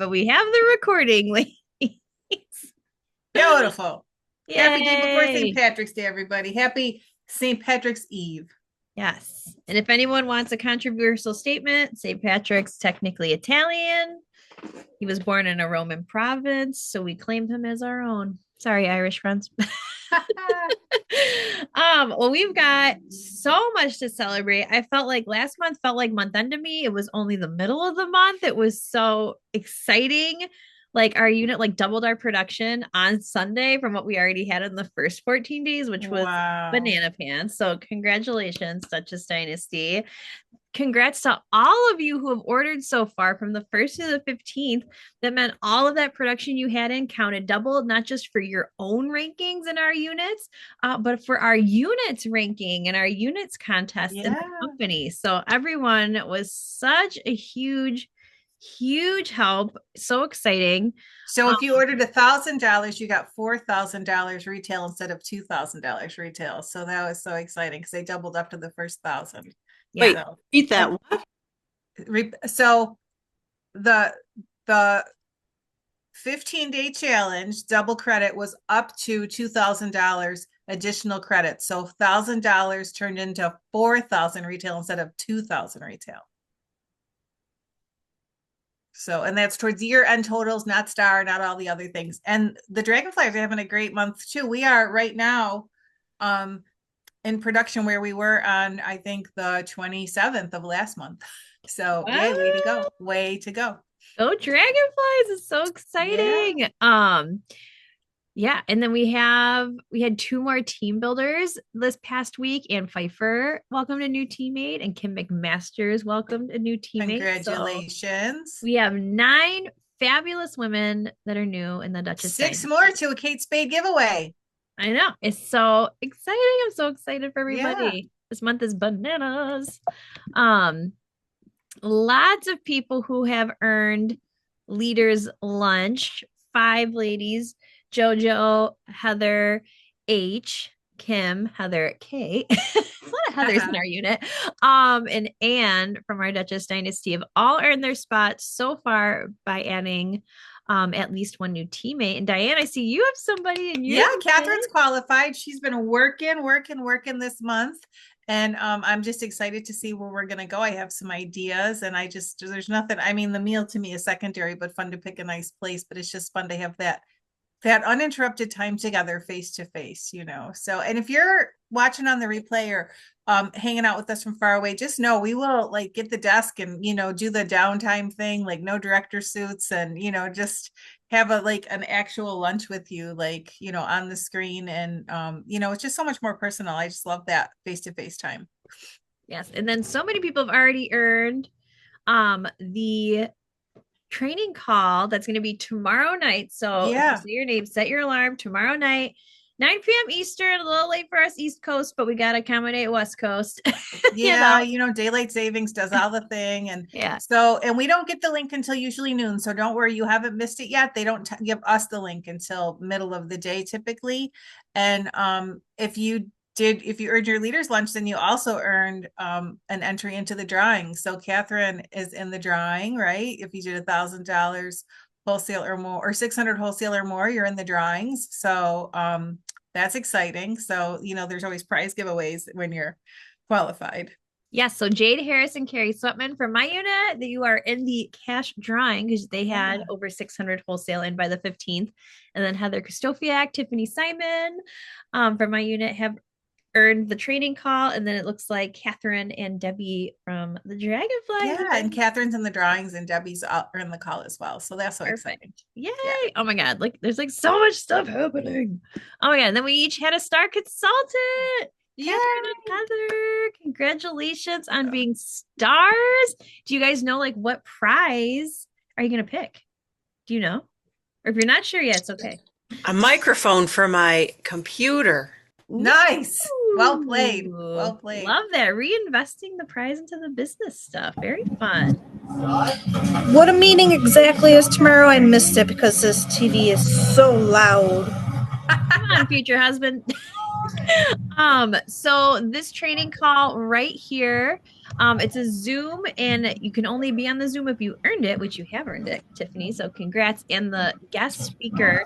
but we have the recording, ladies. Beautiful. Yay. Happy day before St. Patrick's Day, everybody. Happy St. Patrick's Eve. Yes. And if anyone wants a controversial statement, St. Patrick's technically Italian. He was born in a Roman province, so we claimed him as our own. Sorry, Irish friends. Well, we've got so much to celebrate. I felt like last month felt like month end to me. It was only the middle of the month. It was so exciting. Like our unit like doubled our production on Sunday from what we already had in the first 14 days, which was Wow. banana pants. So congratulations, Duchess Dynasty. Congrats to all of you who have ordered so far from the 1st to the 15th. That meant all of that production you had in counted double, not just for your own rankings in our units, but for our units ranking and our units contest in the Yeah. company. So everyone was such a huge help. So exciting. So Um, if you ordered $1,000, you got $4,000 retail instead of $2,000 retail. So that was so exciting because they doubled up to the first thousand. yeah. Wait, So, repeat that. What? so the the 15-day challenge double credit was up to $2,000 additional credit. So $1,000 turned into 4,000 retail instead of 2,000 retail. So, and that's towards year end totals, not star, not all the other things. And the Dragonflies are having a great month too. We are right now in production where we were on, I think, the 27th of last month. So, yay, way to go. Way to go. Go Dragonflies is so exciting. Yeah, and then we had two more team builders this past week. Ann Pfeiffer welcomed a new teammate, and Kim McMasters welcomed a new teammate. So Congratulations. we have 9 fabulous women that are new in the Duchess 6 Dynasty. more to a Kate Spade giveaway. I know. It's so exciting. I'm so excited for everybody. Yeah. This month is bananas. Lots of people who have earned leaders lunch. 5 ladies: Jojo, Heather H, Kim, Heather K. A lot of Heathers in our unit. And Anne from our Duchess Dynasty have all earned their spots so far by adding at least one new teammate. And Diane, I see you have somebody in your Yeah, Catherine's qualified. She's been working this month. And I'm just excited to see where we're going to go. I have some ideas and there's nothing. I mean, the meal to me is secondary, but fun to pick a nice place. But it's just fun to have that uninterrupted time together face to face, So, and if you're watching on the replay or hanging out with us from far away, just know we will like get the desk and, do the downtime thing, like no director suits and, just have an actual lunch with you, like, on the screen. And, it's just so much more personal. I just love that face to face time. Yes. And then so many people have already earned the training call that's going to be tomorrow night. So Yeah. if you say your name, set your alarm tomorrow night, 9 p.m. Eastern, a little late for us East Coast, but we got to accommodate West Coast. Yeah, daylight savings does all the thing. And yeah. So, and we don't get the link until usually noon. So don't worry, you haven't missed it yet. They don't give us the link until middle of the day typically. And if you earned your leaders lunch, then you also earned an entry into the drawing. So Catherine is in the drawing, right? If you did $1,000 wholesale or more, or 600 wholesale or more, you're in the drawings. So that's exciting. So, there's always prize giveaways when you're qualified. Yes. So Jade Harris and Carrie Sweatman from my unit, that you are in the cash drawing because they had over 600 wholesale in by the 15th. And then Heather Kristofiak, Tiffany Simon from my unit have earned the training call. And then it looks like Catherine and Debbie from the Dragonfly. Yeah, and Catherine's in the drawings and Debbie's are in the call as well. So that's so exciting. Yay. Yeah. Oh my God. Like there's like so much stuff happening. Oh my God. And then we each had a star consultant. Yeah. Catherine and Heather, congratulations on being stars. Do you guys know like what prize are you going to pick? Do you know? Or if you're not sure yet, it's okay. A microphone for my computer. Nice. Well played. Well played. Love that. Reinvesting the prize into the business stuff. Very fun. What a meeting exactly is tomorrow? I missed it because this TV is so loud. Come on, future husband. So this training call right here It's a Zoom, and you can only be on the Zoom if you earned it, which you have earned it, Tiffany. So congrats. And the guest speaker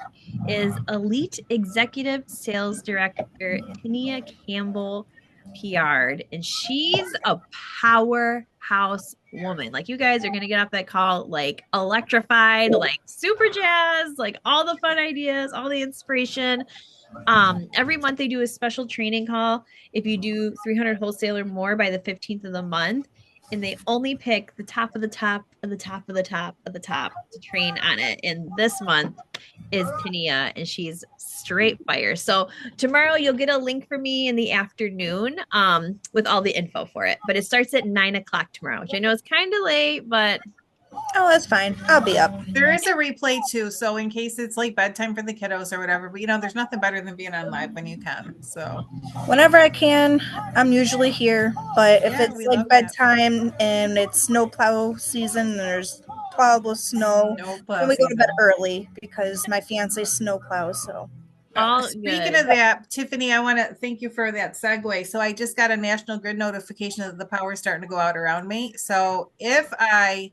is Elite Executive Sales Director Tania Campbell PR'd, and she's a powerhouse woman. Like, you guys are gonna get off that call like electrified, like super jazz, like all the fun ideas, all the inspiration. Every month they do a special training call if you do 300 wholesale or more by the 15th of the month, and they only pick the top of the top of the top of the top of the top to train on it. And this month is Tania, and she's straight fire. So tomorrow you'll get a link from me in the afternoon with all the info for it. But it starts at 9 o'clock tomorrow, which I know is kind of late, but Oh, that's fine. I'll be up. There is a replay too, so in case it's like bedtime for the kiddos or whatever, but there's nothing better than being on live when you can. So Whenever I can, I'm usually here. But if Yeah, it's we like love that. bedtime and it's snow plow season and there's plowable snow, no then we go to bed season. early because my fiance snow plows. So all Speaking good. of that, Tiffany, I want to thank you for that segue. So I just got a National Grid notification that the power's starting to go out around me. So if I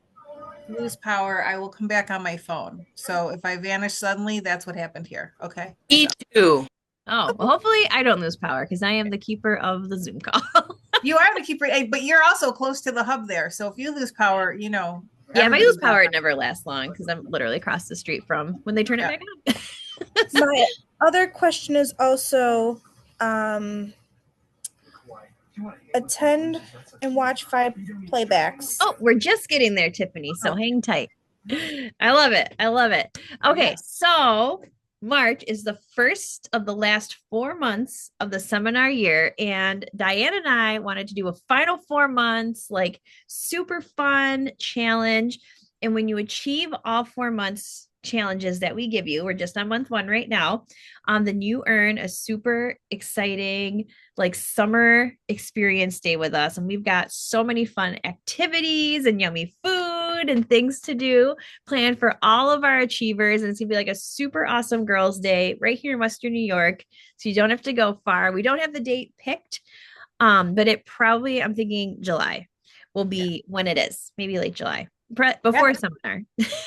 lose power, I will come back on my phone. So if I vanish suddenly, that's what happened here. Okay. Me So too. Oh, well, hopefully I don't lose power because I am the keeper of the Zoom call. you are the keeper, but you're also close to the hub there. So if you lose power, Yeah, if I everybody's lose power, gone. it never lasts long because I'm literally across the street from when they turn it back on. my other question is also attend and watch 5 playbacks. Oh, we're just getting there, Tiffany. So hang tight. I love it. I love it. Okay, Yes. so March is the first of the last 4 months of the seminar year, and Diane and I wanted to do a final 4 months, like super fun challenge. And when you achieve all 4 months challenges that we give you, we're just on month 1 right now, then you earn a super exciting like summer experience day with us. And we've got so many fun activities and yummy food and things to do planned for all of our achievers. And it's gonna be like a super awesome girls' day right here in Western New York. So you don't have to go far. We don't have the date picked, but it probably, I'm thinking July will be when it is, maybe late July. Before seminar.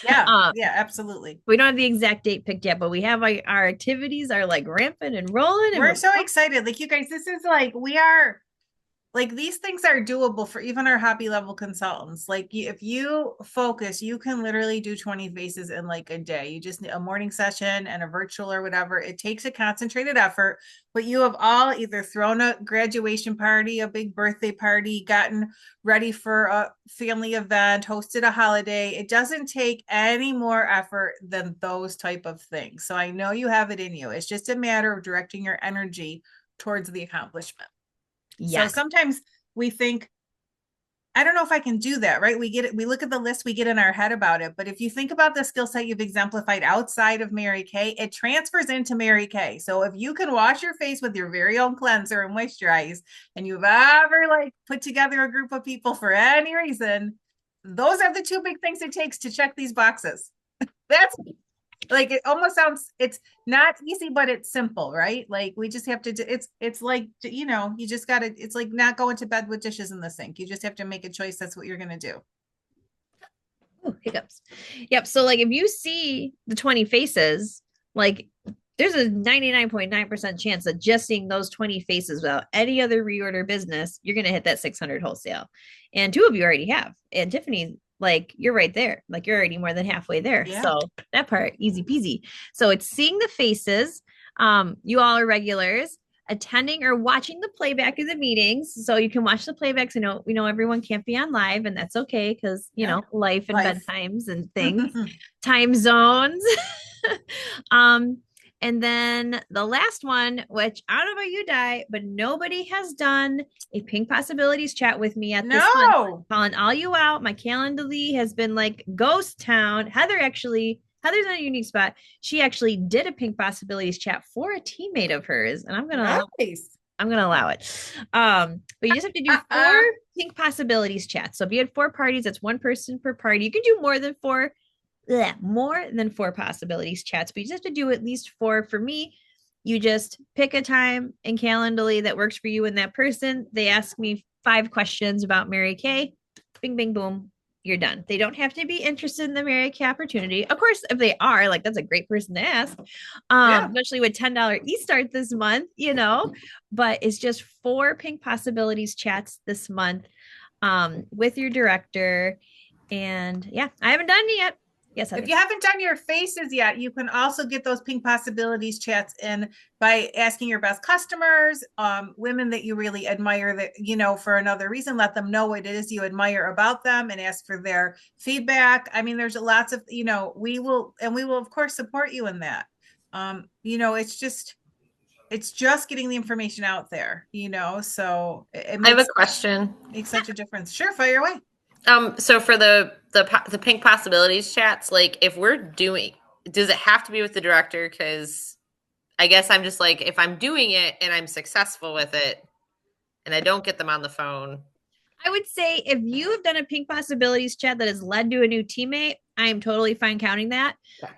Yeah, yeah, absolutely. We don't have the exact date picked yet, but we have our activities are like rampant and rolling. And We're so excited. Like, you guys, this is like, we are like, these things are doable for even our hobby level consultants. Like, if you focus, you can literally do 20 faces in like a day. You just need a morning session and a virtual or whatever. It takes a concentrated effort, but you have all either thrown a graduation party, a big birthday party, gotten ready for a family event, hosted a holiday. It doesn't take any more effort than those type of things. So I know you have it in you. It's just a matter of directing your energy towards the accomplishment. yes. So sometimes we think, I don't know if I can do that, right? We get it, we look at the list, we get in our head about it. But if you think about the skill set you've exemplified outside of Mary Kay, it transfers into Mary Kay. So if you can wash your face with your very own cleanser and moisturize, and you've ever like put together a group of people for any reason, those are the 2 big things it takes to check these boxes. That's like, it almost sounds, it's not easy, but it's simple, right? Like, we just have to do, it's like, you just gotta, it's like not going to bed with dishes in the sink. You just have to make a choice. That's what you're going to do. Ooh, hiccups. Yep. So like if you see the 20 faces, like there's a 99.9% chance that just seeing those 20 faces without any other reorder business, you're going to hit that 600 wholesale. And 2 of you already have. And Tiffany, like you're right there. Like you're already more than halfway there. Yeah. So that part, easy peasy. So it's seeing the faces. You all are regulars, attending or watching the playback of the meetings. So you can watch the playbacks. We know everyone can't be on live, and that's okay because life and bedtimes and things, time zones. And then the last one, which I don't know about you, Di, but nobody has done a Pink Possibilities chat with me at this one. Calling all you out. My Calendly has been like ghost town. Heather's on a unique spot. She actually did a Pink Possibilities chat for a teammate of hers, and I'm gonna allow it. But you just have to do 4 Pink Possibilities chats. So if you had 4 parties, that's 1 person per party. You can do more than 4 possibilities chats, but you just have to do at least 4. For me, you just pick a time in Calendly that works for you and that person. They ask me 5 questions about Mary Kay. Bing, bing, boom. You're done. They don't have to be interested in the Mary Kay opportunity. Of course, if they are, like, that's a great person to ask. Especially with $10 e-start this month, but it's just 4 Pink Possibilities chats this month with your director. And yeah, I haven't done it yet. Yes, if you haven't done your faces yet, you can also get those Pink Possibilities chats in by asking your best customers, women that you really admire that, for another reason, let them know what it is you admire about them and ask for their feedback. I mean, there's lots of, we will of course support you in that. It's just getting the information out there, so I have a question. Makes such a difference. Sure, fire away. So for the Pink Possibilities chats, like if we're doing, does it have to be with the director? Because I guess I'm just like, if I'm doing it and I'm successful with it and I don't get them on the phone. I would say if you have done a Pink Possibilities chat that has led to a new teammate, I am totally fine counting that. Okay.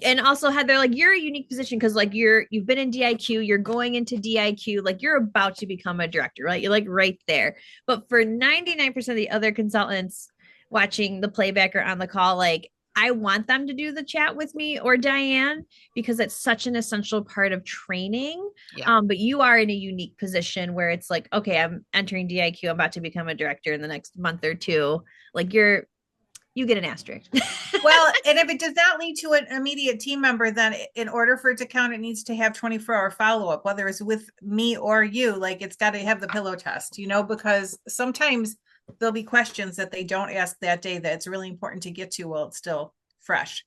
And also Heather, like you're a unique position because like you've been in DIQ, you're going into DIQ, like you're about to become a director, right? You're like right there. But for 99% of the other consultants watching the playback or on the call, like I want them to do the chat with me or Diane because it's such an essential part of training. Yeah. But you are in a unique position where it's like, okay, I'm entering DIQ. I'm about to become a director in the next month or two. Like you get an asterisk. Well, and if it does not lead to an immediate team member, then in order for it to count, it needs to have 24-hour follow-up, whether it's with me or you. Like it's got to have the pillow test, because sometimes there'll be questions that they don't ask that day that it's really important to get to while it's still fresh,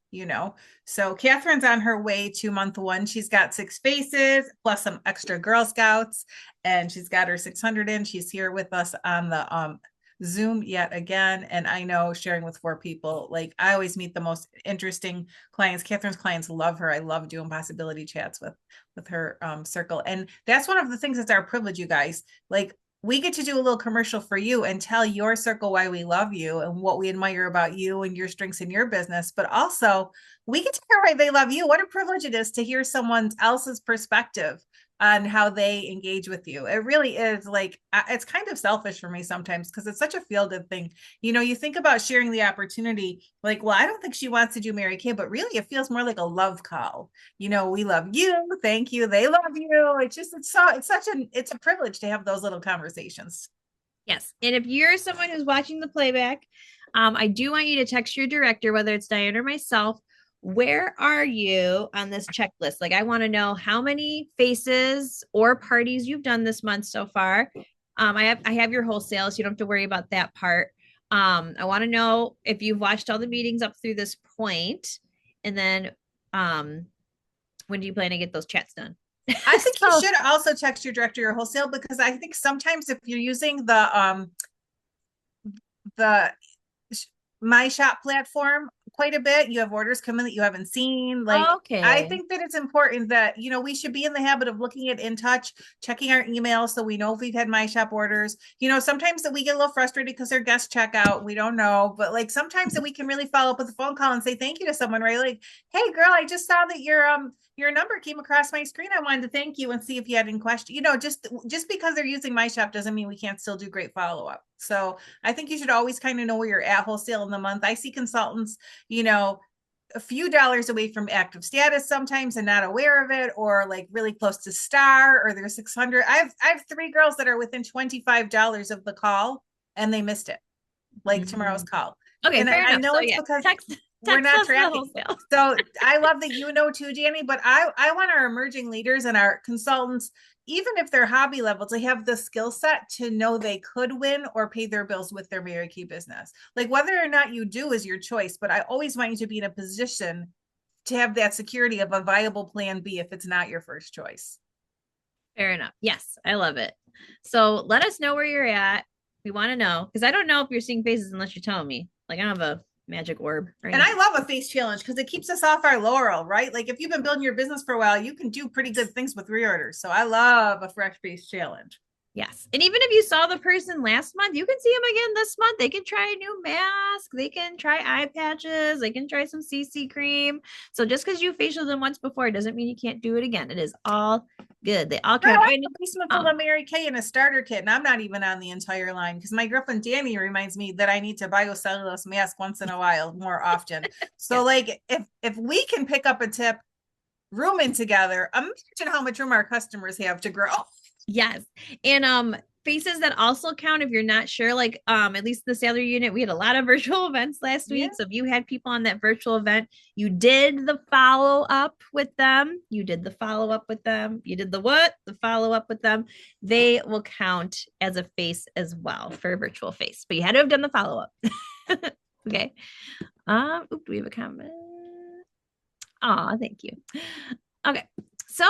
So Catherine's on her way to month 1. She's got 6 faces plus some extra Girl Scouts, and she's got her 600 in. She's here with us on the Zoom yet again. And I know sharing with 4 people, like I always meet the most interesting clients. Catherine's clients love her. I love doing possibility chats with her circle. And that's one of the things that's our privilege, you guys. Like we get to do a little commercial for you and tell your circle why we love you and what we admire about you and your strengths in your business. But also we get to hear why they love you. What a privilege it is to hear someone else's perspective on how they engage with you. It really is like, it's kind of selfish for me sometimes because it's such a feel-good thing. You think about sharing the opportunity, like, well, I don't think she wants to do Mary Kay, but really it feels more like a love call. We love you. Thank you. They love you. It's a privilege to have those little conversations. Yes. And if you're someone who's watching the playback, I do want you to text your director, whether it's Diane or myself, where are you on this checklist? Like, I want to know how many faces or parties you've done this month so far. I have your wholesale, so you don't have to worry about that part. I want to know if you've watched all the meetings up through this point, and then when do you plan to get those chats done? I think you should also text your director your wholesale, because I think sometimes if you're using the My Shop platform quite a bit, you have orders come in that you haven't seen. Like, okay. I think that it's important that, we should be in the habit of looking at In Touch, checking our email so we know if we've had My Shop orders. Sometimes that we get a little frustrated because they're guest checkout. We don't know, but like sometimes that we can really follow up with a phone call and say thank you to someone, right? Like, hey girl, I just saw that your number came across my screen. I wanted to thank you and see if you had any questions. Just because they're using My Shop doesn't mean we can't still do great follow-up. So I think you should always kind of know where you're at wholesale in the month. I see consultants, a few dollars away from active status sometimes and not aware of it, or like really close to star, or they're 600. I have 3 girls that are within $25 of the call and they missed it, like tomorrow's call. Okay, and fair I enough. know so, it's yeah. because Text we're not tracking. So I love that too, Danny, but I want our emerging leaders and our consultants, even if they're hobby level, to have the skill set to know they could win or pay their bills with their Mary Kay business. Like whether or not you do is your choice, but I always want you to be in a position to have that security of a viable plan B if it's not your first choice. Fair enough. Yes, I love it. So let us know where you're at. We want to know, because I don't know if you're seeing faces unless you're telling me. Like I don't have a magic orb. Right and now. I love a face challenge because it keeps us off our laurel, right? Like if you've been building your business for a while, you can do pretty good things with reorders. So I love a fresh face challenge. Yes. And even if you saw the person last month, you can see them again this month. They can try a new mask. They can try eye patches. They can try some CC cream. So just because you facialed them once before doesn't mean you can't do it again. It is all good. They all Girl, count. I have a basement full of Mary Kay and a starter kit, and I'm not even on the entire line because my girlfriend Danny reminds me that I need to biocellulose mask once in a while more often. So like if we can pick up a tip rooming together, imagine how much room our customers have to grow. Yes. And faces that also count if you're not sure, like at least the salary unit, we had a lot of virtual events last week. Yeah. So if you had people on that virtual event, you did the follow up with them, you did the follow up with them, you did the follow up with them, they will count as a face as well for a virtual face, but you had to have done the follow up. Okay. Do we have a comment? Oh, thank you. Okay. So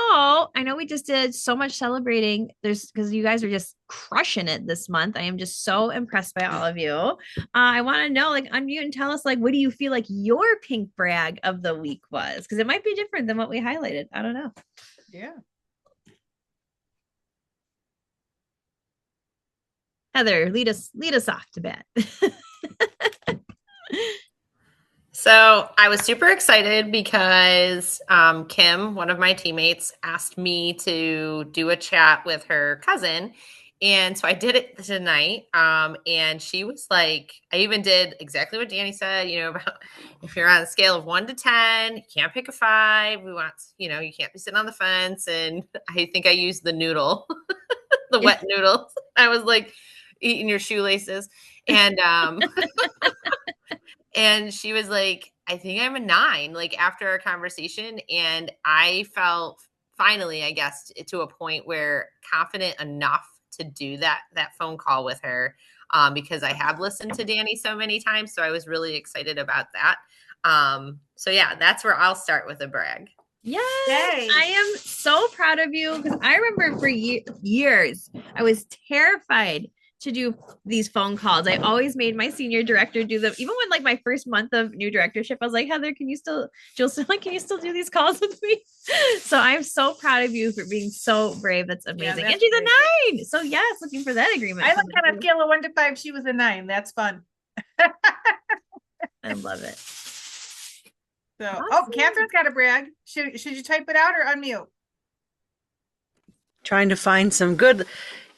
I know we just did so much celebrating. Because you guys are just crushing it this month. I am just so impressed by all of you. I want to know, like, unmute and tell us, like, what do you feel like your pink brag of the week was? Because it might be different than what we highlighted. I don't know. Yeah. Heather, lead us off to bat. So I was super excited because Kim, one of my teammates, asked me to do a chat with her cousin. And so I did it tonight. And she was like, I even did exactly what Danny said, about if you're on a scale of 1 to 10, you can't pick a 5. We want, you can't be sitting on the fence. And I think I used the noodle, the wet noodles. I was like eating your shoelaces. And and she was like, I think I'm a 9, like after our conversation. And I felt finally, I guess, to a point where confident enough to do that phone call with her because I have listened to Danny so many times. So I was really excited about that. So yeah, that's where I'll start with a brag. Yes, Yay. I am so proud of you because I remember for years I was terrified to do these phone calls. I always made my senior director do them. Even when like my first month of new directorship, I was like, Heather, can you still do these calls with me? So I'm so proud of you for being so brave. That's amazing. that's and she's great. a 9. So yes, looking for that agreement. I look on a scale of 1 to 5. She was a 9. That's fun. I love it. So, Awesome. Catherine's got a brag. Should you type it out or unmute? Trying to find some good,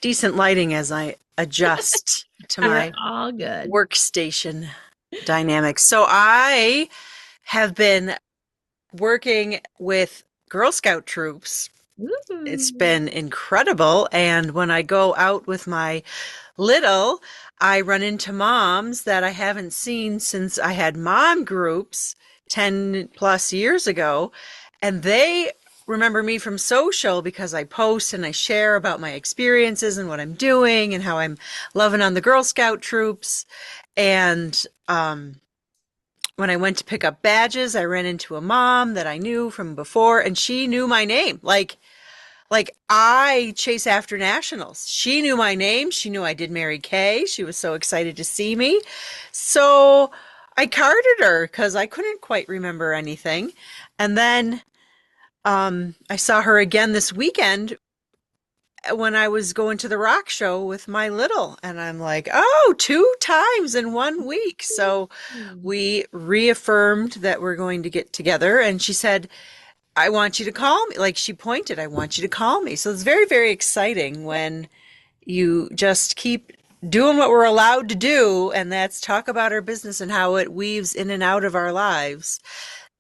decent lighting as I adjust to my all good workstation dynamics. So I have been working with Girl Scout troops. Woo-hoo. It's been incredible. And when I go out with my little, I run into moms that I haven't seen since I had mom groups 10 plus years ago. And they remember me from social because I post and I share about my experiences and what I'm doing and how I'm loving on the Girl Scout troops. And when I went to pick up badges, I ran into a mom that I knew from before, and she knew my name. Like I chase after nationals. She knew my name. She knew I did Mary Kay. She was so excited to see me. So I carded her because I couldn't quite remember anything. And then I saw her again this weekend when I was going to the rock show with my little, and I'm like, oh, 2 times in 1 week. So we reaffirmed that we're going to get together, and she said, I want you to call me. Like she pointed, I want you to call me. So it's very, very exciting when you just keep doing what we're allowed to do, and that's talk about our business and how it weaves in and out of our lives.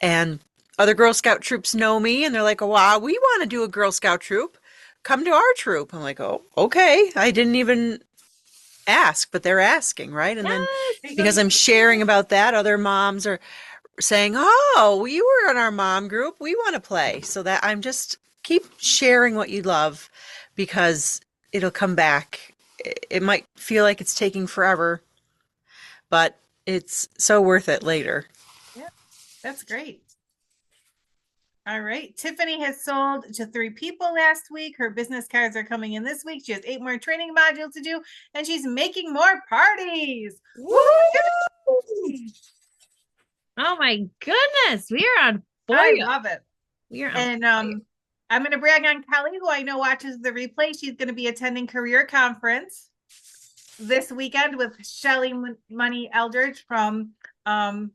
And other Girl Scout troops know me, and they're like, oh, wow, we want to do a Girl Scout troop. Come to our troop. I'm like, oh, okay. I didn't even ask, but they're asking, right? And then because I'm sharing about that, other moms are saying, oh, you were in our mom group. We want to play. So that I'm just keep sharing what you love because it'll come back. It might feel like it's taking forever, but it's so worth it later. Yeah, that's great. All right. Tiffany has sold to 3 people last week. Her business cards are coming in this week. She has 8 more training modules to do, and she's making more parties. Woo! Oh my goodness, we are on fire. I love it. We are on And fire. I'm going to brag on Kelly, who I know watches the replay. She's going to be attending Career Conference this weekend with Shelly Money Eldridge from the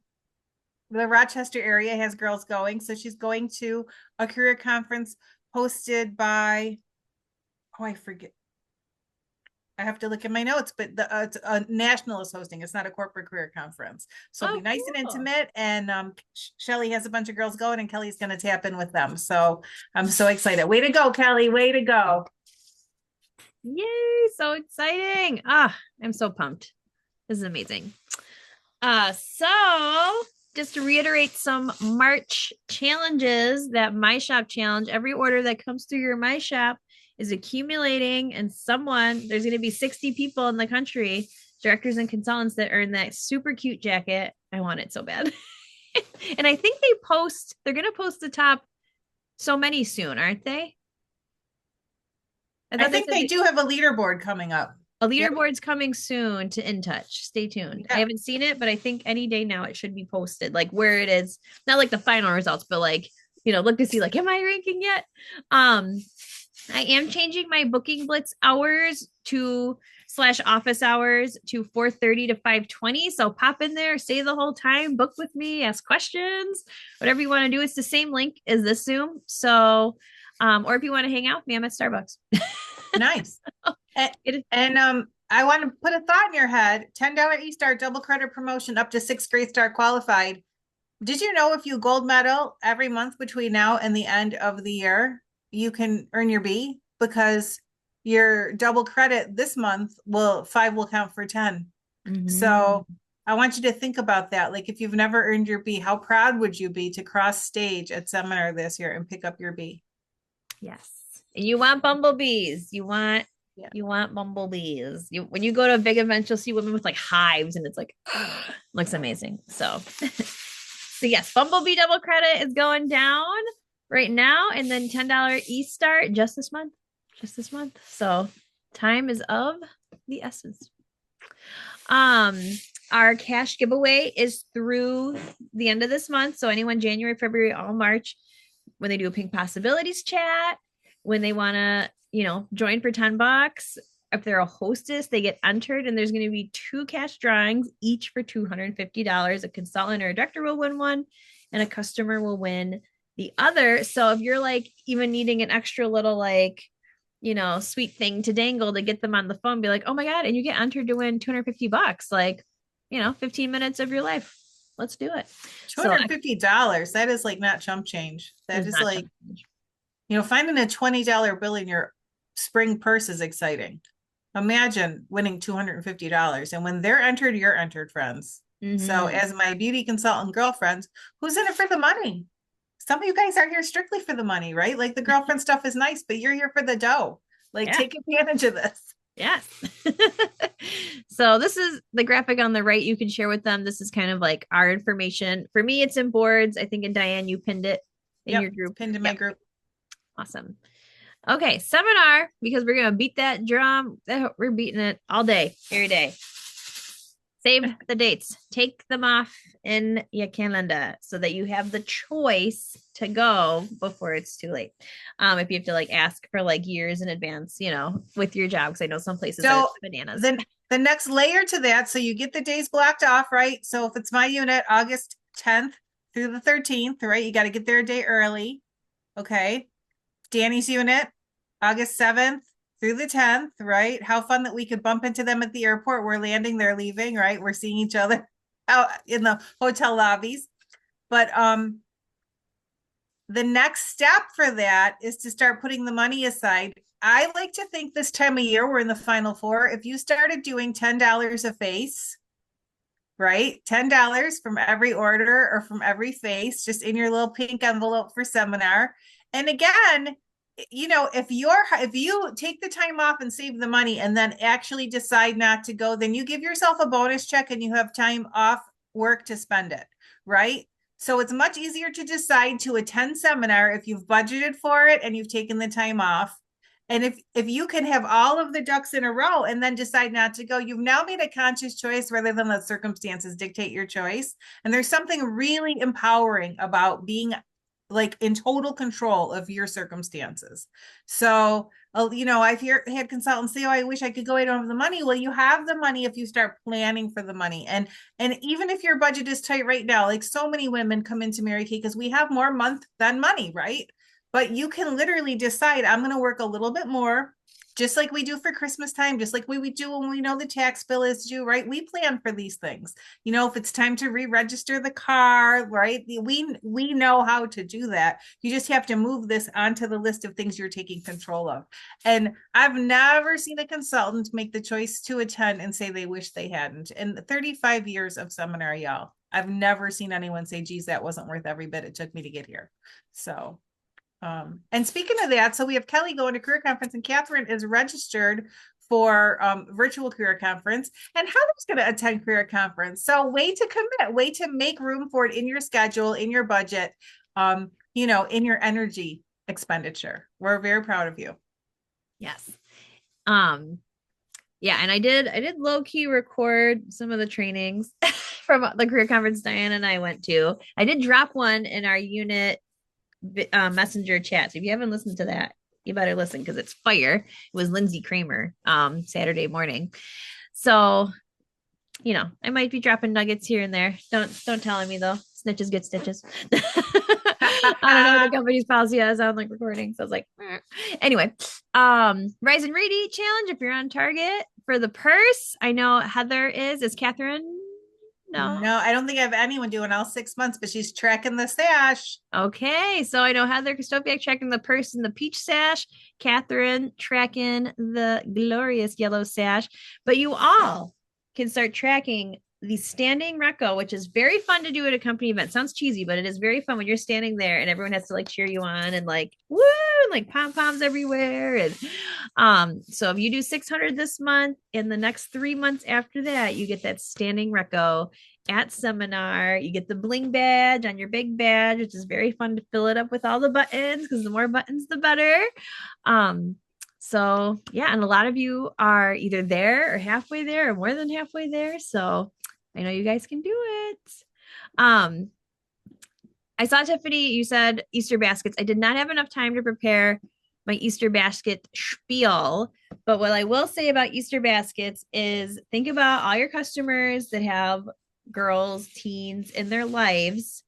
Rochester area, has girls going. So she's going to a career conference hosted by, oh, I forget. I have to look at my notes, but it's a national is hosting. It's not a corporate career conference. So it'll be nice and intimate. And Shelly has a bunch of girls going, and Kelly's going to tap in with them. So I'm so excited. Way to go, Kelly. Way to go. Yay, so exciting. I'm so pumped. This is amazing. So just to reiterate some March challenges, that My Shop challenge, every order that comes through your My Shop is accumulating, and there's going to be 60 people in the country, directors and consultants, that earn that super cute jacket. I want it so bad. And I think they're going to post the top so many soon, aren't they? I think they do have a leaderboard coming up. A leaderboard's coming soon to In Touch. Stay tuned. Yeah. I haven't seen it, but I think any day now it should be posted, like where it is. Not like the final results, but like, look to see, like, am I ranking yet? I am changing my Booking Blitz hours to /office hours to 4:30 to 5:20. So pop in there, stay the whole time, book with me, ask questions, whatever you want to do. It's the same link as this Zoom. So, or if you want to hang out with me, I'm at Starbucks. Nice. And I want to put a thought in your head. $10 eStart double credit promotion up to 6th grade star qualified. Did you know if you gold medal every month between now and the end of the year, you can earn your B? Because your double credit this month 5 will count for 10. Mm-hmm. So I want you to think about that. Like, if you've never earned your B, how proud would you be to cross stage at seminar this year and pick up your B? Yes. And you want bumblebees. You want bumblebees. When you go to a big event, you'll see women with like hives, and it's like, looks amazing. So yes, Bumblebee double credit is going down right now, and then $10 eStart just this month. So time is of the essence. Our cash giveaway is through the end of this month. So anyone January, February, all March, when they do a Pink Possibilities chat, when they want to, join for $10, if they're a hostess, they get entered, and there's going to be 2 cash drawings, each for $250. A consultant or a director will win one, and a customer will win the other. So if you're like even needing an extra little, like, sweet thing to dangle to get them on the phone, be like, oh my God, and you get entered to win $250, like, 15 minutes of your life. Let's do it. $250. That is like not chump change. That is like, finding a $20 bill in your spring purse is exciting. Imagine winning $250. And when they're entered, you're entered, friends. Mm-hmm. So as my beauty consultant girlfriends, who's in it for the money? Some of you guys are here strictly for the money, right? Like, the girlfriend stuff is nice, but you're here for the dough. Like, take advantage of this. Yes. So this is the graphic on the right. You can share with them. This is kind of like our information. For me, it's in boards. I think, in Diane, you pinned it in your group. Pinned in my group. Awesome. Okay, seminar, because we're going to beat that drum. We're beating it all day, every day. Save the dates. Take them off in your calendar so that you have the choice to go before it's too late. If you have to like ask for like years in advance, with your job, because I know some places are bananas. Then the next layer to that, so you get the days blocked off, right? So if it's my unit, August 10th through the 13th, right? You got to get there a day early. Okay. Danny's unit, August 7th through the 10th, right? How fun that we could bump into them at the airport. We're landing, they're leaving, right? We're seeing each other out in the hotel lobbies. But the next step for that is to start putting the money aside. I like to think this time of year, we're in the final 4. If you started doing $10 a face, right? $10 from every order or from every face, just in your little pink envelope for seminar. And again, if you take the time off and save the money and then actually decide not to go, then you give yourself a bonus check and you have time off work to spend it, right? So it's much easier to decide to attend seminar if you've budgeted for it and you've taken the time off. And if you can have all of the ducks in a row and then decide not to go, you've now made a conscious choice rather than let circumstances dictate your choice. And there's something really empowering about being like in total control of your circumstances. So, I've had consultants say, "Oh, I wish I could go. I don't have the money." Well, you have the money if you start planning for the money. And even if your budget is tight right now, like so many women come into Mary Kay because we have more month than money, right? But you can literally decide, I'm going to work a little bit more, just like we do for Christmas time, just like we do when we know the tax bill is due, right? We plan for these things. If it's time to re-register the car, right? We know how to do that. You just have to move this onto the list of things you're taking control of. And I've never seen a consultant make the choice to attend and say they wish they hadn't. In 35 years of seminar, y'all, I've never seen anyone say, geez, that wasn't worth every bit it took me to get here. So and speaking of that, so we have Kelly going to career conference, and Catherine is registered for virtual career conference, and Heather's going to attend career conference. So way to commit, way to make room for it in your schedule, in your budget, in your energy expenditure. We're very proud of you. Yes. Yeah, and I did low key record some of the trainings from the career conference Diane and I went to. I did drop one in our unit messenger chat. So if you haven't listened to that, you better listen because it's fire. It was Lindsay Kramer Saturday morning. So I might be dropping nuggets here and there. Don't tell me though. Snitches get stitches. I don't know what the company's policy is on like recording. So I was like, anyway, Rise and Radiate challenge. If you're on target for the purse, I know Heather is Catherine. No, I don't think I have anyone doing all 6 months, but she's tracking the sash. Okay, so I know Heather Kostopiak tracking the purse and the peach sash, Catherine tracking the glorious yellow sash, but you all can start tracking the standing reco, which is very fun to do at a company event. Sounds cheesy, but it is very fun when you're standing there and everyone has to like cheer you on and like woo, and like pom-poms everywhere. And so if you do 600 this month, in the next 3 months after that, you get that standing reco at seminar. You get the bling badge on your big badge, which is very fun to fill it up with all the buttons because the more buttons, the better. So yeah, and a lot of you are either there or halfway there or more than halfway there. So I know you guys can do it. I saw Tiffany, you said Easter baskets. I did not have enough time to prepare my Easter basket spiel, but what I will say about Easter baskets is think about all your customers that have girls, teens in their lives,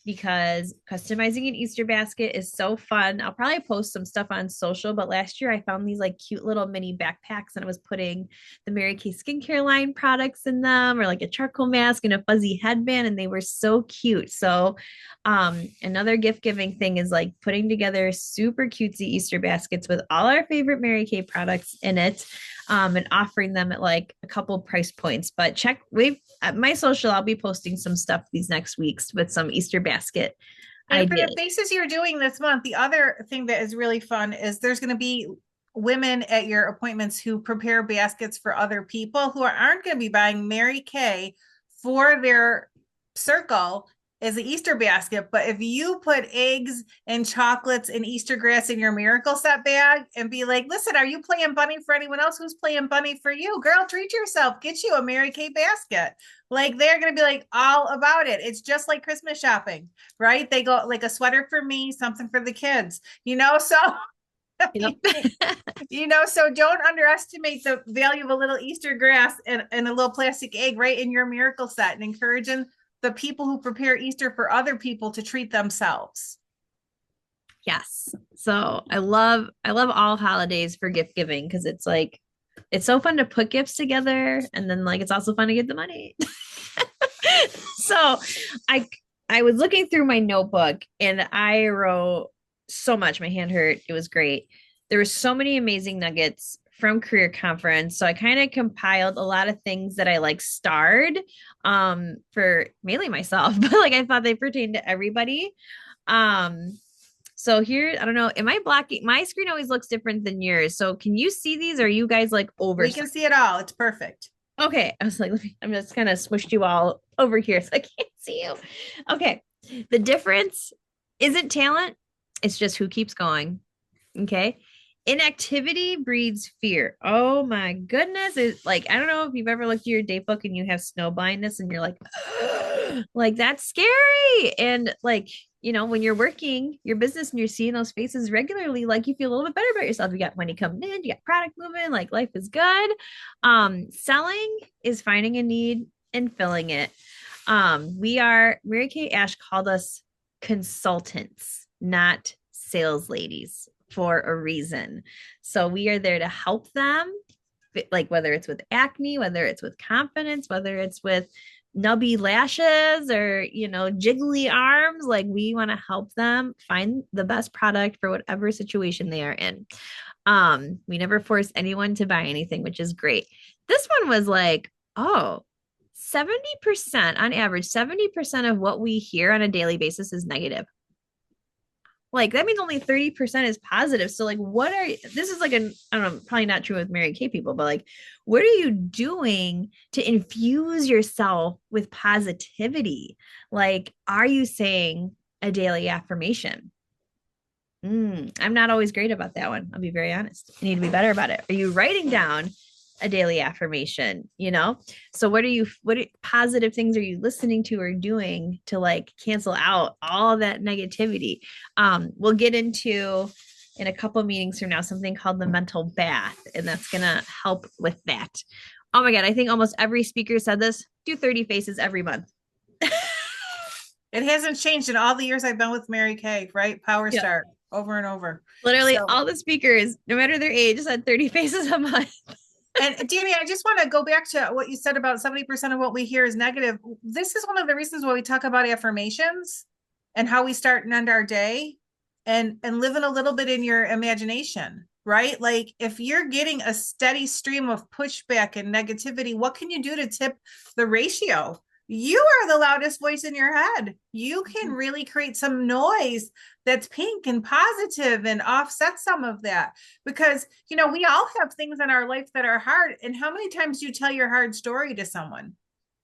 because customizing an Easter basket is so fun. I'll probably post some stuff on social, but last year I found these like cute little mini backpacks and I was putting the Mary Kay skincare line products in them, or like a charcoal mask and a fuzzy headband, and they were so cute. So another gift giving thing is like putting together super cutesy Easter baskets with all our favorite Mary Kay products in it, and offering them at like a couple price points. But at my social, I'll be posting some stuff these next weeks with some Easter basket. And for the faces you're doing this month, the other thing that is really fun is there's going to be women at your appointments who prepare baskets for other people who aren't going to be buying Mary Kay for their circle as an Easter basket. But if you put eggs and chocolates and Easter grass in your miracle set bag and be like, listen, are you playing bunny for anyone else? Who's playing bunny for you? Girl, treat yourself. Get you a Mary Kay basket. Like they're going to be like all about it. It's just like Christmas shopping, right? They go like a sweater for me, something for the kids, so Yep. So don't underestimate the value of a little Easter grass and a little plastic egg right in your miracle set, and encouraging the people who prepare Easter for other people to treat themselves. Yes. So I love all holidays for gift giving because it's like, it's so fun to put gifts together, and then like it's also fun to get the money. So I was looking through my notebook and I wrote so much. My hand hurt. It was great. There were so many amazing nuggets from career conference. So I kind of compiled a lot of things that I like starred for mainly myself, but like I thought they pertained to everybody. So here, I don't know, am I blocking? My screen always looks different than yours. So can you see these? Or are you guys like over? We can see it all. It's perfect. Okay. I was like, I'm just kind of smushed you all over here so I can't see you. Okay. The difference isn't talent. It's just who keeps going. Okay. Inactivity breeds fear. Oh my goodness. It's like, I don't know if you've ever looked at your date book and you have snow blindness and you're like, that's scary. And like, when you're working your business and you're seeing those faces regularly, like you feel a little bit better about yourself. You got money coming in, you got product moving, like life is good. Selling is finding a need and filling it. Mary Kay Ash called us consultants, not sales ladies, for a reason. So we are there to help them, like whether it's with acne, whether it's with confidence, whether it's with nubby lashes or, jiggly arms. Like we want to help them find the best product for whatever situation they are in. We never force anyone to buy anything, which is great. This one was like, 70% on average, 70% of what we hear on a daily basis is negative. Like that means only 30% is positive. So like this is like I don't know, probably not true with Mary Kay people, but like what are you doing to infuse yourself with positivity? Like, are you saying a daily affirmation? I'm not always great about that one. I'll be very honest. I need to be better about it. Are you writing down a daily affirmation? So what positive things are you listening to or doing to like cancel out all that negativity? We'll get into in a couple meetings from now something called the mental bath, and that's gonna help with that. Oh my god, I think almost every speaker said this. Do 30 faces every month. It hasn't changed in all the years I've been with Mary Kay, right? Power Start over and over. Literally all the speakers, no matter their age, said 30 faces a month. And Danny, I just want to go back to what you said about 70% of what we hear is negative. This is one of the reasons why we talk about affirmations and how we start and end our day and living a little bit in your imagination, right? Like if you're getting a steady stream of pushback and negativity, what can you do to tip the ratio? You are the loudest voice in your head. You can really create some noise that's pink and positive and offset some of that because, we all have things in our life that are hard. And how many times do you tell your hard story to someone?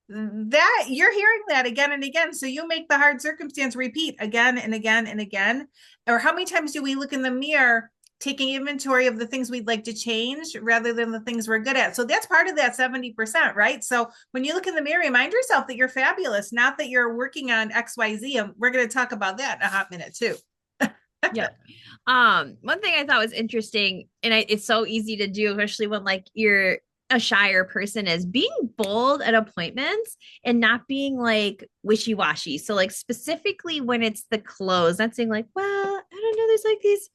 That you're hearing that again and again. So you make the hard circumstance repeat again and again and again. Or how many times do we look in the mirror taking inventory of the things we'd like to change rather than the things we're good at? So that's part of that 70%, right? So when you look in the mirror, remind yourself that you're fabulous, not that you're working on XYZ. And we're going to talk about that in a hot minute too. Yeah. One thing I thought was interesting, and it's so easy to do, especially when like you're a shyer person, is being bold at appointments and not being like wishy-washy. So like specifically when it's the close, not saying like, well, I don't know, there's like these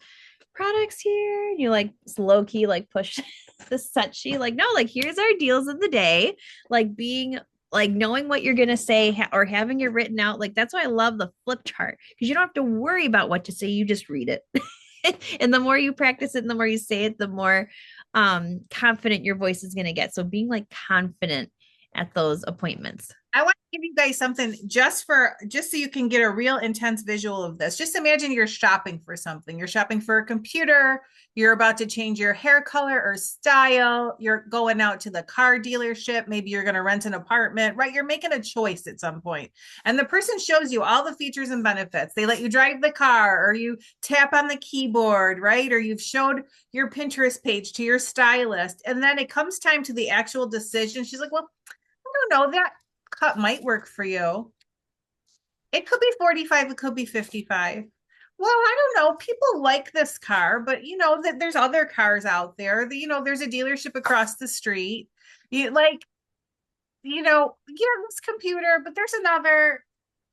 products here. And you like low key like push the set sheet. Like, no, like here's our deals of the day. Like being like knowing what you're going to say or having it written out. Like that's why I love the flip chart because you don't have to worry about what to say. You just read it. And the more you practice it and the more you say it, the more confident your voice is going to get. So being like confident at those appointments. I want to give you guys something just so you can get a real intense visual of this. Just imagine you're shopping for something. You're shopping for a computer. You're about to change your hair color or style. You're going out to the car dealership. Maybe you're going to rent an apartment, right? You're making a choice at some point. And the person shows you all the features and benefits. They let you drive the car or you tap on the keyboard, right? Or you've showed your Pinterest page to your stylist. And then it comes time to the actual decision. She's like, well, I don't know, that cut might work for you. It could be 45, it could be 55. Well, I don't know. People like this car, but that there's other cars out there. There's a dealership across the street. You this computer, but there's another.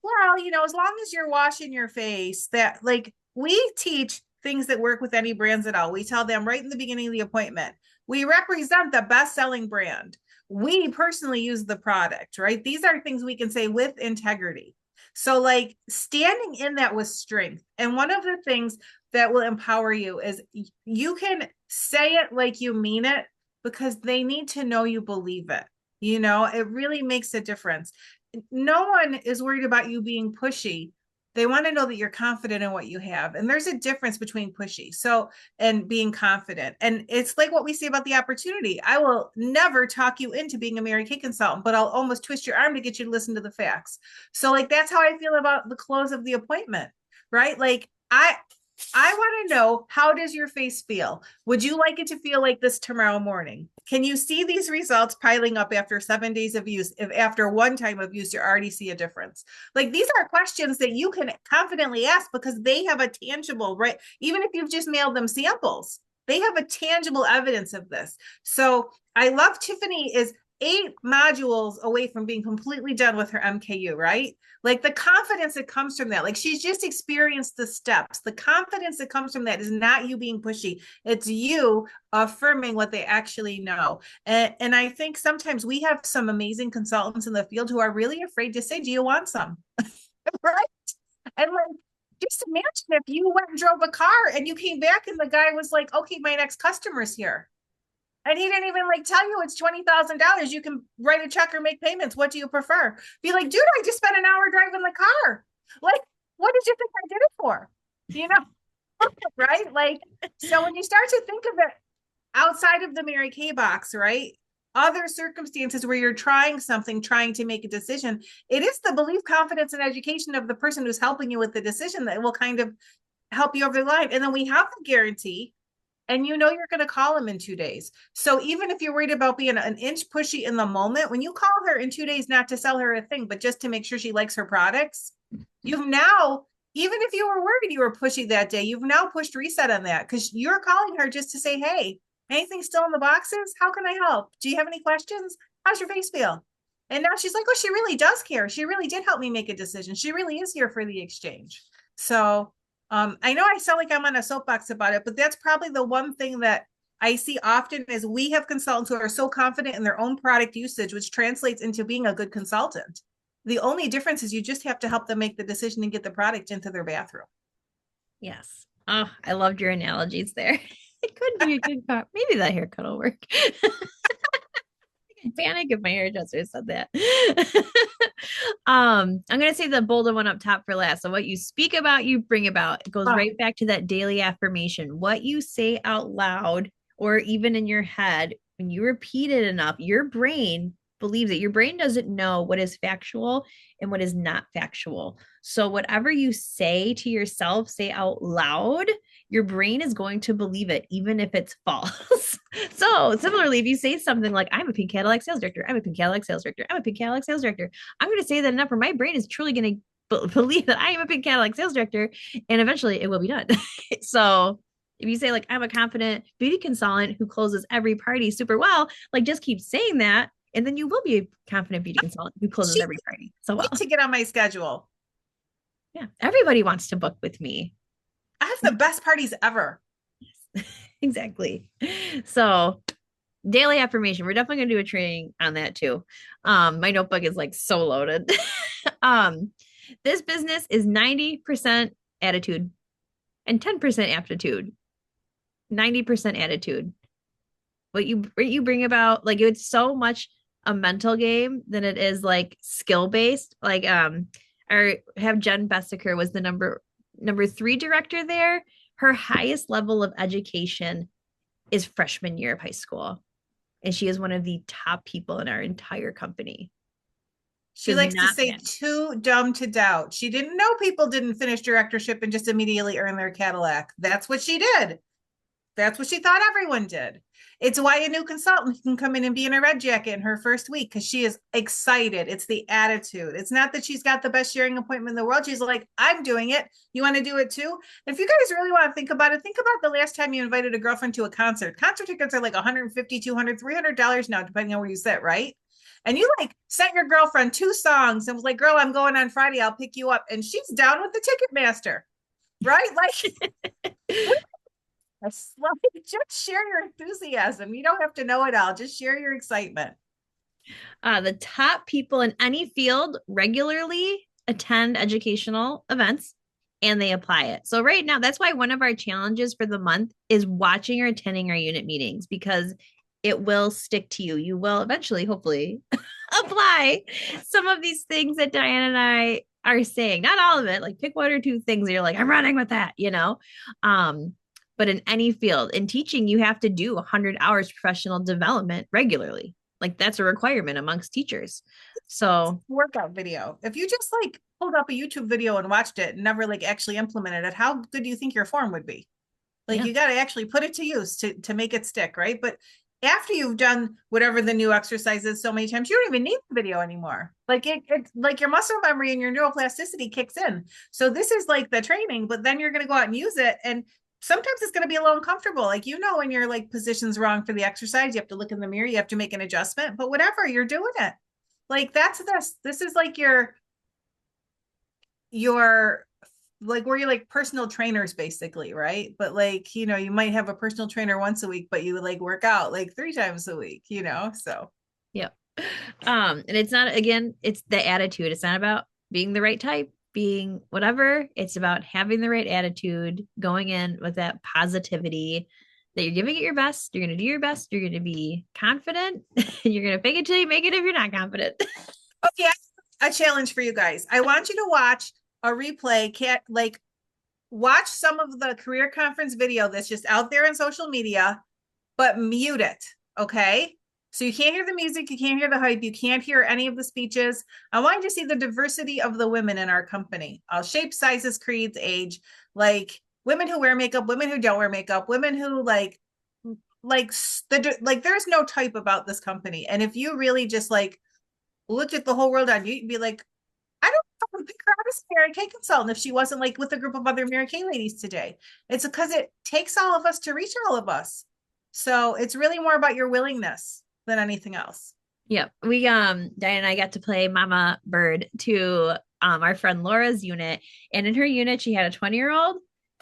Well, as long as you're washing your face, that like we teach things that work with any brands at all. We tell them right in the beginning of the appointment, we represent the best-selling brand. We personally use the product, right? These are things we can say with integrity. So like standing in that with strength. And one of the things that will empower you is you can say it like you mean it because they need to know you believe it. It really makes a difference. No one is worried about you being pushy. They want to know that you're confident in what you have. And there's a difference between pushy and being confident. And it's like what we say about the opportunity. I will never talk you into being a Mary Kay consultant, but I'll almost twist your arm to get you to listen to the facts. So like, that's how I feel about the close of the appointment, right? Like I want to know, how does your face feel? Would you like it to feel like this tomorrow morning? Can you see these results piling up after 7 days of use? If after one time of use, you already see a difference? Like, these are questions that you can confidently ask because they have a tangible, right? Even if you've just mailed them samples, they have a tangible evidence of this. So I love Tiffany is 8 modules away from being completely done with her MKU, right? Like, the confidence that comes from that, like, she's just experienced the steps. The confidence that comes from that is not you being pushy. It's you affirming what they actually know. And I think sometimes we have some amazing consultants in the field who are really afraid to say, do you want some? Right? And like, just imagine if you went and drove a car and you came back and the guy was like, okay, my next customer's here. And he didn't even like tell you it's $20,000. You can write a check or make payments. What do you prefer? Be like, dude, I just spent an hour driving the car. Like, what did you think I did it for? You know, right? Like, so when you start to think of it outside of the Mary Kay box, right? Other circumstances where you're trying something, trying to make a decision, it is the belief, confidence, and education of the person who's helping you with the decision that will kind of help you over the line. And then we have the guarantee, and you know you're going to call them in 2 days. So even if you're worried about being an inch pushy in the moment, when you call her in 2 days, not to sell her a thing, but just to make sure she likes her products, you've now, even if you were worried you were pushy that day, you've now pushed reset on that because you're calling her just to say, hey, anything still in the boxes? How can I help? Do you have any questions? How's your face feel? And now she's like, oh, she really does care. She really did help me make a decision. She really is here for the exchange. So I know I sound like I'm on a soapbox about it, but that's probably the one thing that I see often is we have consultants who are so confident in their own product usage, which translates into being a good consultant. The only difference is you just have to help them make the decision and get the product into their bathroom. Yes. Oh, I loved your analogies there. It could be a good car. Maybe that haircut will work. I'd panic if my hairdresser said that. I'm gonna say the bolder one up top for last. So what you speak about, you bring about. It goes right back to that daily affirmation. What you say out loud or even in your head, when you repeat it enough, your brain believes it. Your brain doesn't know what is factual and what is not factual. So whatever you say to yourself, say out loud, your brain is going to believe it, even if it's false. So similarly, if you say something like, I'm a pink Cadillac sales director, I'm a pink Cadillac sales director, I'm a pink Cadillac sales director, I'm going to say that enough where my brain is truly going to believe that I am a pink Cadillac sales director, and eventually it will be done. So if you say like, I'm a confident beauty consultant who closes every party super well, like just keep saying that, and then you will be a confident beauty consultant who closes every party so well. To get on my schedule. Yeah, everybody wants to book with me. I have the best parties ever. Exactly. So daily affirmation, we're definitely going to do a training on that too. My notebook is like so loaded. This business is 90% attitude and 10% aptitude. 90% attitude. What you bring about, like, it's so much a mental game than it is like skill based. Like I have Jen Bessaker was the number 3 director there. Her highest level of education is freshman year of high school. And she is one of the top people in our entire company. She likes to say too dumb to doubt. She didn't know people didn't finish directorship and just immediately earn their Cadillac. That's what she did. That's what she thought everyone did. It's why a new consultant can come in and be in a red jacket in her first week because she is excited. It's the attitude. It's not that she's got the best sharing appointment in the world. She's like, I'm doing it. You want to do it too? If you guys really want to think about it, think about the last time you invited a girlfriend to a concert. Concert tickets are like $150, $200, $300 now, depending on where you sit, right? And you like sent your girlfriend 2 songs and was like, girl, I'm going on Friday. I'll pick you up. And she's down with the Ticketmaster, right? Like, just share your enthusiasm. You don't have to know it all. Just share your excitement. The top people in any field regularly attend educational events and they apply it. So right now, that's why one of our challenges for the month is watching or attending our unit meetings, because it will stick to you. You will eventually, hopefully, apply some of these things that Diane and I are saying. Not all of it. Like pick 1 or 2 things that you're like, I'm running with that, you know? But in any field, in teaching, you have to do 100 hours professional development regularly. Like that's a requirement amongst teachers. So workout video. If you just like pulled up a YouTube video and watched it and never like actually implemented it, how good do you think your form would be? Like Yeah. you got to actually put it to use to make it stick, right? But after you've done whatever the new exercise is so many times, you don't even need the video anymore. Like it's like your muscle memory and your neuroplasticity kicks in. So this is like the training, but then you're going to go out and use it. And sometimes it's going to be a little uncomfortable. Like, you know, when your like position's wrong for the exercise, you have to look in the mirror, you have to make an adjustment, but whatever, you're doing it. Like that's this is like your like where you're like personal trainers basically, right? But like, you know, you might have a personal trainer once a week, but you like work out like 3 times a week, you know? So Yep. And it's not, again, it's the attitude. It's not about being the right type, being whatever. It's about having the right attitude, going in with that positivity that you're giving it your best. You're going to do your best. You're going to be confident and you're going to fake it till you make it if you're not confident. okay, a challenge for you guys. I want you to watch a replay, like watch some of the career conference video that's just out there on social media, but mute it. Okay. So you can't hear the music, you can't hear the hype, you can't hear any of the speeches. I want you to see the diversity of the women in our company, all shapes, sizes, creeds, age, like women who wear makeup, women who don't wear makeup, women who like there's no type about this company. And if you really just like looked at the whole world on you, you'd be like, I don't pick her out as a Mary Kay consultant if she wasn't like with a group of other Mary Kay ladies today. It's because it takes all of us to reach all of us. So it's really more about your willingness than anything else. Yep. We Diane and I got to play Mama Bird to our friend Laura's unit. And in her unit, she had a 20-year-old.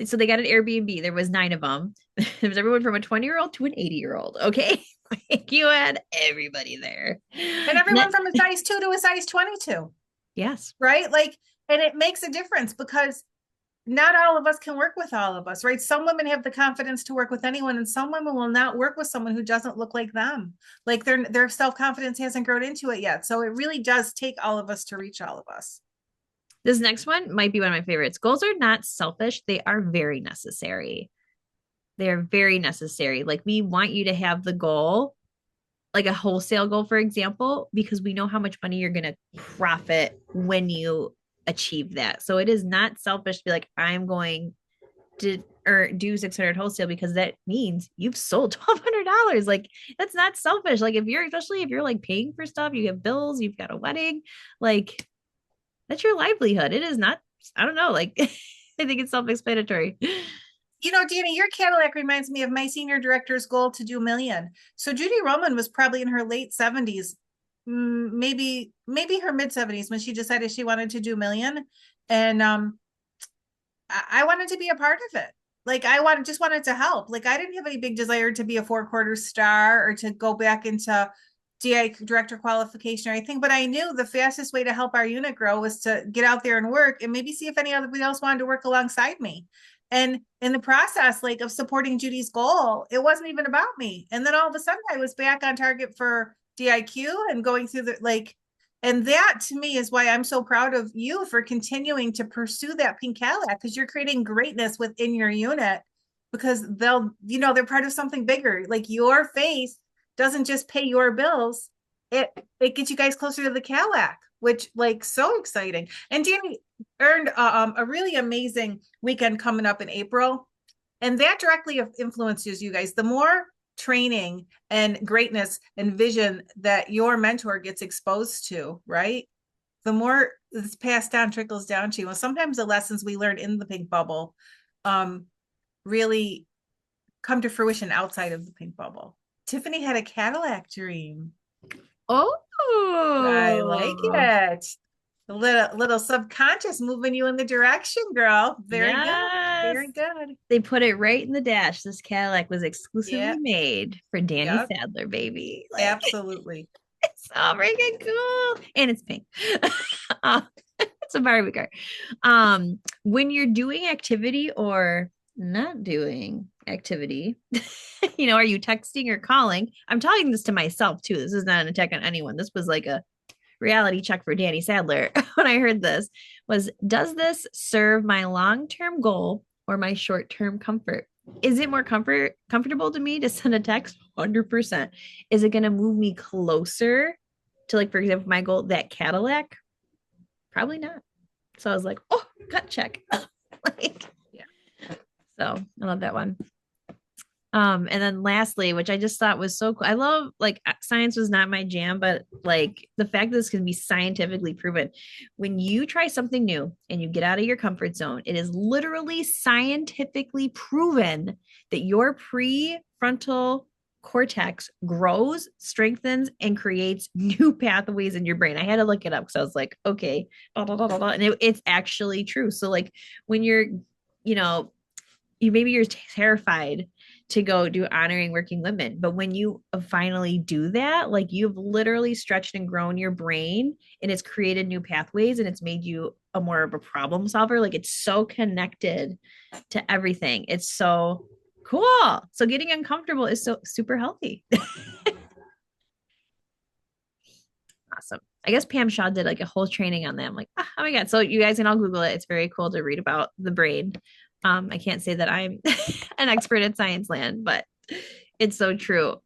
So they got an Airbnb. There was 9 of them. There was everyone from a 20-year-old to an 80-year-old. Okay. Like you had everybody there. And everyone from a size 2 to a size 22. Yes. Right? Like, and it makes a difference because not all of us can work with all of us, right? Some women have the confidence to work with anyone, and some women will not work with someone who doesn't look like them. Like their self-confidence hasn't grown into it yet. So it really does take all of us to reach all of us. This next one might be one of my favorites. Goals are not selfish. They are very necessary. They're very necessary. Like we want you to have the goal, like a wholesale goal, for example, because we know how much money you're going to profit when you achieve that. So it is not selfish to be like, I'm going to do 600 wholesale because that means you've sold $1,200. Like that's not selfish. Like especially if you're like paying for stuff, you have bills, you've got a wedding, like that's your livelihood. It is not, I don't know, like I think it's self-explanatory. You know, Danny, your Cadillac reminds me of my senior director's goal to do $1 million. So Judy Roman was probably in her late 70s, maybe her mid 70s when she decided she wanted to do $1 million. And I wanted to be a part of it. Like just wanted to help. Like I didn't have any big desire to be a 4-quarter star or to go back into DI director qualification or anything, but I knew the fastest way to help our unit grow was to get out there and work and maybe see if anybody else wanted to work alongside me. And in the process, like of supporting Judy's goal, it wasn't even about me. And then all of a sudden I was back on target for DIQ and going through and that to me is why I'm so proud of you for continuing to pursue that pink Cadillac, because you're creating greatness within your unit because they're part of something bigger. Like your face doesn't just pay your bills. It gets you guys closer to the Cadillac, which like so exciting. And Danny earned a really amazing weekend coming up in April. And that directly influences you guys. The more training and greatness and vision that your mentor gets exposed to, right? The more it's passed down, trickles down to you. And sometimes the lessons we learn in the pink bubble really come to fruition outside of the pink bubble. Tiffany had a Cadillac dream. Oh, I like it. A little subconscious moving you in the direction, girl. Very good. Very good. They put it right in the dash. This Cadillac was exclusively made for Danny Sadler, baby. Like, absolutely. It's so freaking cool. And it's pink. It's a Barbie car. When you're doing activity or not doing activity, are you texting or calling? I'm telling this to myself too. This is not an attack on anyone. This was like a reality check for Danny Sadler when I heard this does this serve my long-term goal or my short-term comfort? Is it more comfortable to me to send a text? 100%. Is it going to move me closer to, like, for example, my goal, that Cadillac? Probably not. So I was like, oh, gut check. Like, Yeah. So I love that one. And then lastly, which I just thought was so cool. I love like science was not my jam, but like the fact that this can be scientifically proven. When you try something new and you get out of your comfort zone, it is literally scientifically proven that your prefrontal cortex grows, strengthens, and creates new pathways in your brain. I had to look it up because I was like, okay, and it's actually true. So like when you're, you know, maybe you're terrified to go do honoring working women, but when you finally do that, like you've literally stretched and grown your brain and it's created new pathways and it's made you a more of a problem solver. Like it's so connected to everything. It's so cool. So getting uncomfortable is so super healthy. Awesome. I guess Pam Shaw did like a whole training on that. I'm like, oh my God. So you guys can all Google it. It's very cool to read about the brain. I can't say that I'm an expert in science land, but it's so true.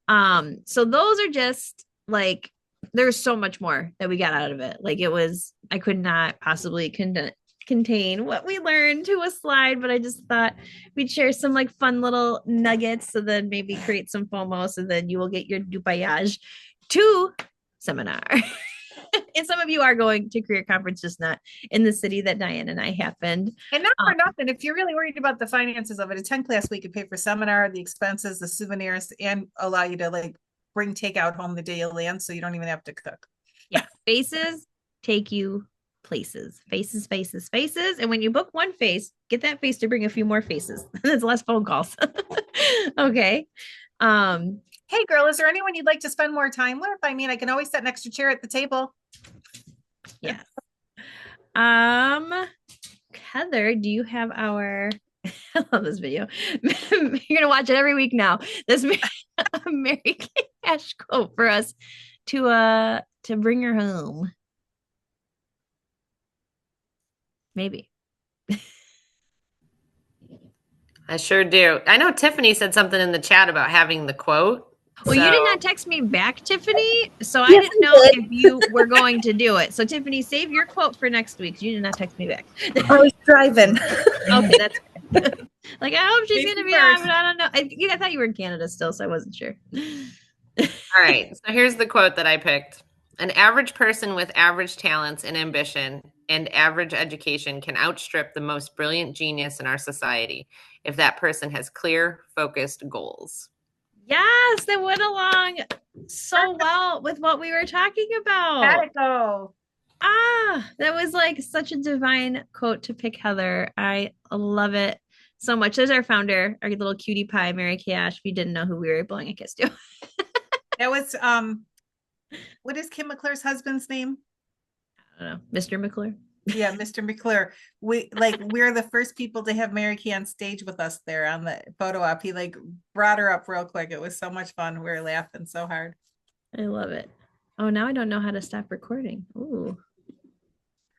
So those are just like, there's so much more that we got out of it. Like it was, I could not possibly contain what we learned to a slide, but I just thought we'd share some like fun little nuggets so then maybe create some FOMO so then you will get your DuPaillage to seminar. And some of you are going to career conference, just not in the city that Diane and I happened. And not for nothing, if you're really worried about the finances of it, a 10 class week could pay for seminar, the expenses, the souvenirs, and allow you to like bring takeout home the day you land, so you don't even have to cook. Yeah, faces take you places. Faces, faces, faces. And when you book one face, get that face to bring a few more faces. There's less phone calls. Okay. Hey girl, is there anyone you'd like to spend more time with? I mean, I can always set an extra chair at the table. Yes. Heather, do you have our I love this video. You're gonna watch it every week now. This Mary Kay Ash quote for us to bring her home. Maybe. I sure do. I know Tiffany said something in the chat about having the quote. Well, you did not text me back, Tiffany. So I didn't know if you were going to do it. So Tiffany, save your quote for next week. You did not text me back. I was driving. Okay, that's good. Like I hope she's gonna be on, but I don't know. I thought you were in Canada still, so I wasn't sure. All right. So here's the quote that I picked. An average person with average talents and ambition and average education can outstrip the most brilliant genius in our society if that person has clear, focused goals. Yes, that went along so well with what we were talking about. Gotta go. That was like such a divine quote to pick, Heather. I love it so much. There's our founder, our little cutie pie, Mary Kay Ash. If you didn't know who we were blowing a kiss to. That was what is Kim McClure's husband's name? I don't know, Mr. McClure. Yeah, Mr. McClure. We're the first people to have Mary Kay on stage with us there on the photo op. He like brought her up real quick. It was so much fun. We were laughing so hard. I love it. Oh, now I don't know how to stop recording. Ooh.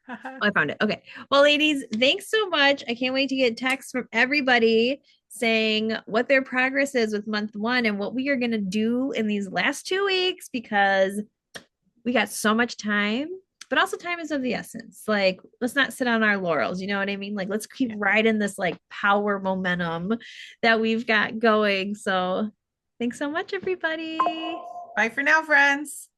Oh, I found it. Okay. Well, ladies, thanks so much. I can't wait to get texts from everybody saying what their progress is with month one and what we are going to do in these last 2 weeks because we got so much time, but also time is of the essence. Like, let's not sit on our laurels. You know what I mean? Like, let's keep riding this like power momentum that we've got going. So thanks so much, everybody. Bye for now, friends.